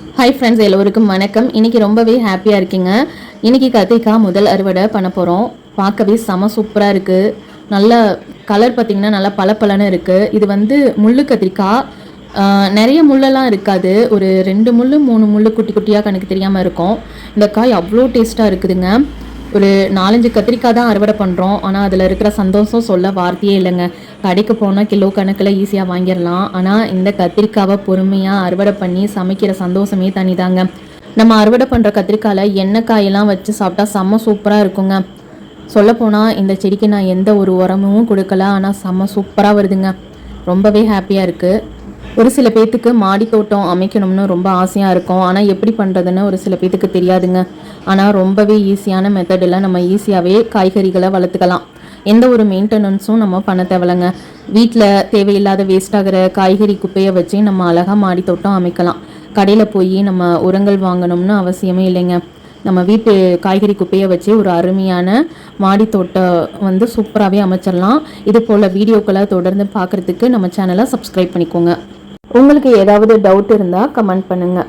Hi friends, எல்லோருக்கும் வணக்கம். இன்றைக்கி ரொம்பவே ஹாப்பியாக இருக்கீங்க. இன்றைக்கி கத்திரிக்காய் முதல் அறுவடை பண்ண போகிறோம். பார்க்கவே செம சூப்பராக இருக்குது. நல்ல கலர் பார்த்திங்கன்னா நல்லா பளபளன்னு இருக்குது. இது வந்து முள்ளு கத்திரிக்காய். நிறைய முள்ளெல்லாம் இருக்காது. ஒரு 2 முள் 3 முள் குட்டி குட்டியாக கணக்கு தெரியாமல் இருக்கும். இந்த காய் அவ்வளோ டேஸ்ட்டாக இருக்குதுங்க. ஒரு 4-5 கத்திரிக்காய் தான் அறுவடை பண்ணுறோம். ஆனால் அதில் இருக்கிற சந்தோஷம் சொல்ல வார்த்தையே இல்லைங்க. கடைக்கு போனால் கிலோ கணக்கில் ஈஸியாக வாங்கிடலாம். ஆனால் இந்த கத்திரிக்காவை பொறுமையாக அறுவடை பண்ணி சமைக்கிற சந்தோஷமே தனிதாங்க. நம்ம அறுவடை பண்ணுற கத்திரிக்காயில் எண்ணெய் காயெல்லாம் வச்சு சாப்பிட்டா செம்ம சூப்பராக இருக்குங்க. சொல்லப்போனால் இந்த செடிக்கு நான் எந்த ஒரு உரமும் கொடுக்கல. ஆனால் செம்ம சூப்பராக வருதுங்க. ரொம்பவே ஹாப்பியாக இருக்குது. ஒரு சில பேர்த்துக்கு மாடி தோட்டம் அமைக்கணும்னு ரொம்ப ஆசையாக இருக்கும். ஆனால் எப்படி பண்ணுறதுன்னு ஒரு சில பேர்த்துக்கு தெரியாதுங்க. ஆனால் ரொம்பவே ஈஸியான மெத்தடில் நம்ம ஈஸியாகவே காய்கறிகளை வளர்த்துக்கலாம். எந்த ஒரு மெயின்டெனன்ஸும் நம்ம பண்ண தேவையில்லைங்க. வீட்டில் தேவையில்லாத வேஸ்ட் ஆகிற காய்கறி குப்பையை வச்சு நம்ம அழகாக மாடி தோட்டம் அமைக்கலாம். கடையில் போய் நம்ம உரங்கள் வாங்கணும்னு அவசியமே இல்லைங்க. நம்ம வீட்டு காய்கறி குப்பையை வச்சு ஒரு அருமையான மாடி தோட்டம் வந்து சூப்பராகவே அமைச்சிடலாம். இது போல் வீடியோக்களை தொடர்ந்து பார்க்குறதுக்கு நம்ம சேனலை சப்ஸ்கிரைப் பண்ணிக்கோங்க. உங்களுக்கு ஏதாவது டவுட் இருந்தால் கமெண்ட் பண்ணுங்கள்.